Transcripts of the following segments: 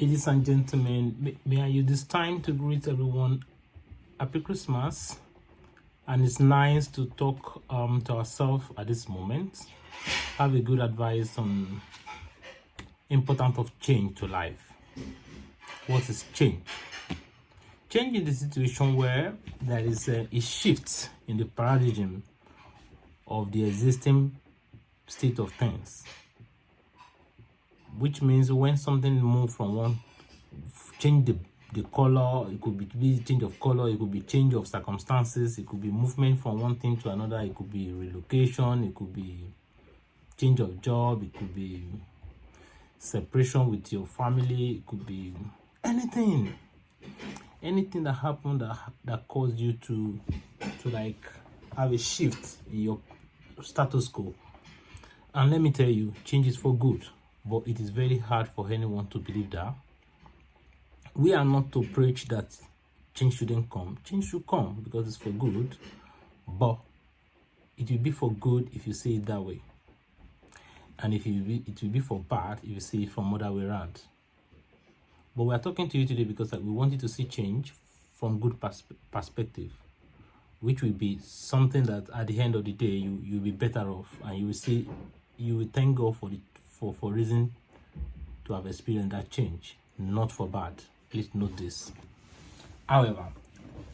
Ladies and gentlemen, may I use this time to greet everyone Happy Christmas. And it's nice to talk to ourselves at this moment. Have a good advice on importance of change to life. What is change? Change is the situation where there is a shift in the paradigm of the existing state of things, which means when something moves from one, change the color, it could be change of color, it could be change of circumstances, it could be movement from one thing to another, it could be relocation, it could be change of job, it could be separation with your family, it could be anything that happened that caused you to like have a shift in your status quo. And let me tell you, change is for good, but it is very hard for anyone to believe that. We are not to preach that change shouldn't come. Change should come because it's for good, but it will be for good if you say it that way, and it will be for bad if you say it from other way around. But we are talking to you today because we want you to see change from good perspective, which will be something that at the end of the day you'll be better off, and you will thank God for reason to have experienced that change, not for bad. Please note this. However,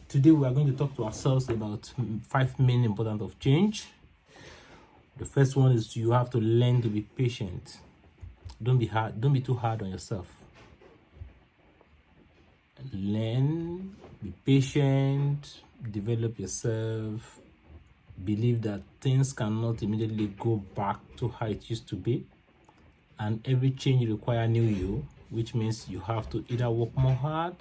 today we are going to talk to ourselves about 5 main importance of change. The first one is you have to learn to be patient. Don't be too hard on yourself. Learn, be patient, develop yourself, believe that things cannot immediately go back to how it used to be, and every change requires new you, which means you have to either work more hard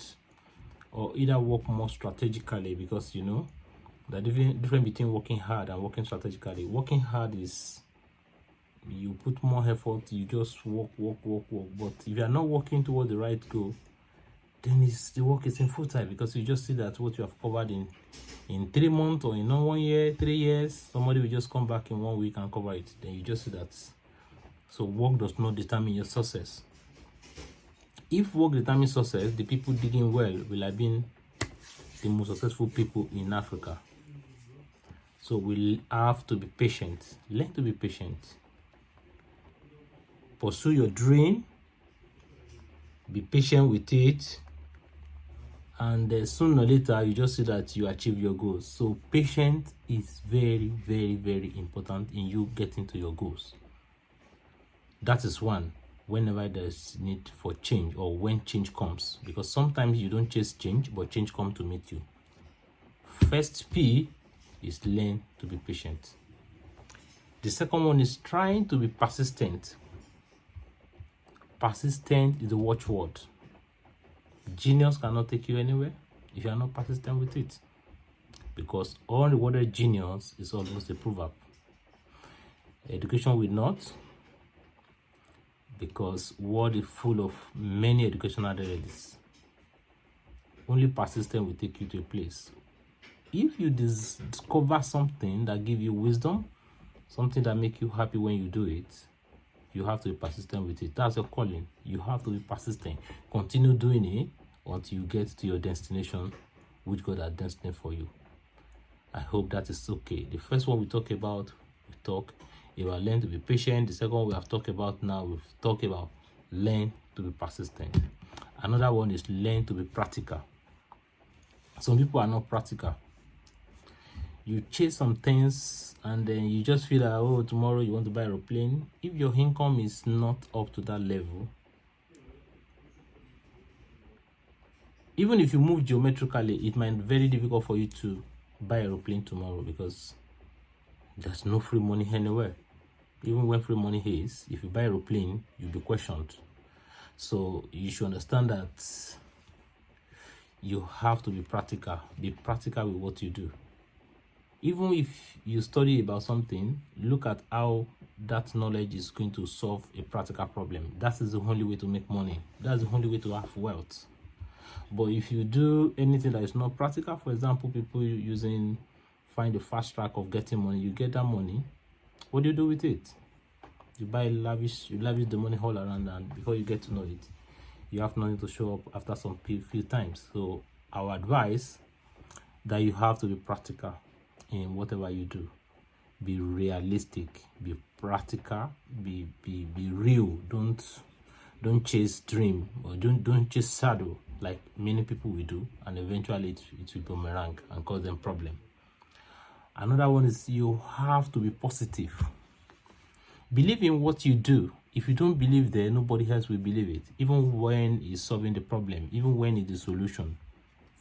or either work more strategically, because you know the difference between working hard and working strategically. Working hard is you put more effort, you just work, but if you are not working towards the right goal, then the work is in full time, because you just see that what you have covered in 3 months or in 1 year, 3 years, somebody will just come back in 1 week and cover it. Then you just see that. So work does not determine your success. If work determines success, the people digging well will have been the most successful people in Africa. So we'll have to be patient. Learn to be patient. Pursue your dream. Be patient with it. And sooner or later, you just see that you achieve your goals. So patience is very, very, very important in you getting to your goals. That is one, whenever there's need for change or when change comes. Because sometimes you don't chase change, but change comes to meet you. First P is learn to be patient. The second one is trying to be persistent. Persistent is the watchword. Genius cannot take you anywhere if you are not persistent with it, because unrewarded genius is almost a proverb. Education will not, because world is full of many educational derelics. Only persistence will take you to a place. If you discover something that gives you wisdom, something that makes you happy when you do it, you have to be persistent with it. That's your calling. You have to be persistent. Continue doing it until you get to your destination, which God has destined for you. I hope that is okay. The first one we talk about learn to be patient. The second one we have talked about now, we've talked about learn to be persistent. Another one is learn to be practical. Some people are not practical. You chase some things and then you just feel that, oh, tomorrow you want to buy an aeroplane. If your income is not up to that level, even if you move geometrically, it might be very difficult for you to buy an aeroplane tomorrow, because there's no free money anywhere. Even when free money is, if you buy an aeroplane, you'll be questioned. So you should understand that you have to be practical. Be practical with what you do. Even if you study about something, look at how that knowledge is going to solve a practical problem. That is the only way to make money. That's the only way to have wealth. But if you do anything that is not practical, for example, people find the fast track of getting money, you get that money, what do you do with it? You lavish the money all around, and before you get to know it, you have nothing to show up after some few times. So our advice that you have to be practical in whatever you do. Be realistic, be practical, be real. Don't chase dream, or don't chase shadow like many people will do, and eventually it will boomerang and cause them problem. Another one is you have to be positive. Believe in what you do. If you don't believe there, nobody else will believe it, even when it's solving the problem, even when it's the solution.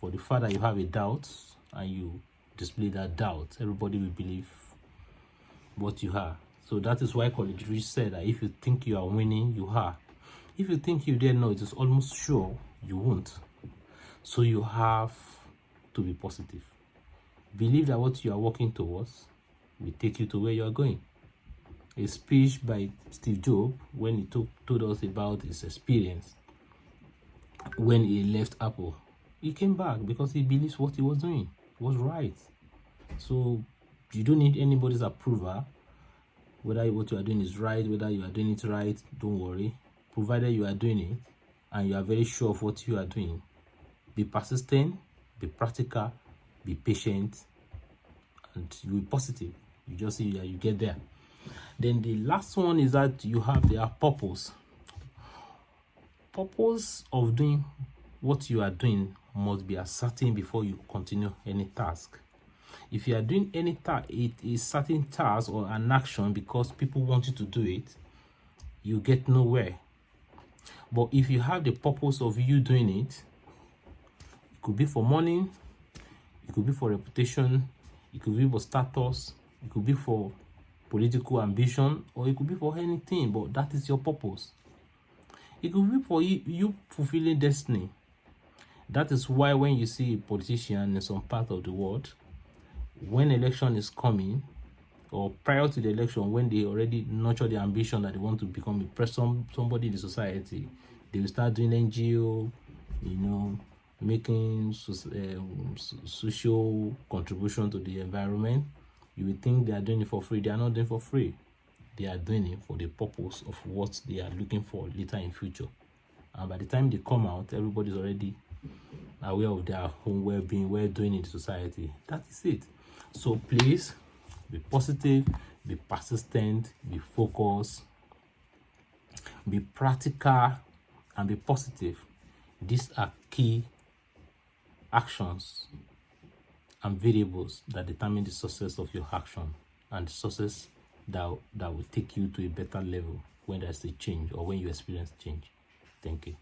For the fact that you have a doubt and you display that doubt, everybody will believe what you are. So that is why College Rich said that if you think you are winning, you are. If you think you didn't know, it is almost sure you won't. So you have to be positive. Believe that what you are working towards will take you to where you are going. A speech by Steve Jobs when he told us about his experience when he left Apple. He came back because he believes what he was doing was right. So you don't need anybody's approval whether what you are doing is right, whether you are doing it right. Don't worry, provided you are doing it and you are very sure of what you are doing. Be persistent, be practical, be patient, and you will be positive. You just see that you get there. Then the last one is that you have their purpose. Purpose of doing what you are doing must be ascertained before you continue any task. If you are doing any task, it is certain task or an action because people want you to do it, you get nowhere. But if you have the purpose of you doing it, it could be for money, it could be for reputation, it could be for status, it could be for political ambition, or it could be for anything, but that is your purpose. It could be for you fulfilling destiny. That is why when you see a politician in some part of the world, when election is coming, or prior to the election, when they already nurture the ambition that they want to become a person, somebody in the society, they will start doing NGO, making social contribution to the environment. You will think they are doing it for free. They are not doing it for free. They are doing it for the purpose of what they are looking for later in future. And by the time they come out, everybody is already aware of their own well-being, well-doing in the society. That is it. So please be positive, be persistent, be focused, be practical, and be positive. These are key actions and variables that determine the success of your action and the success that will take you to a better level when there's a change or when you experience change. Thank you.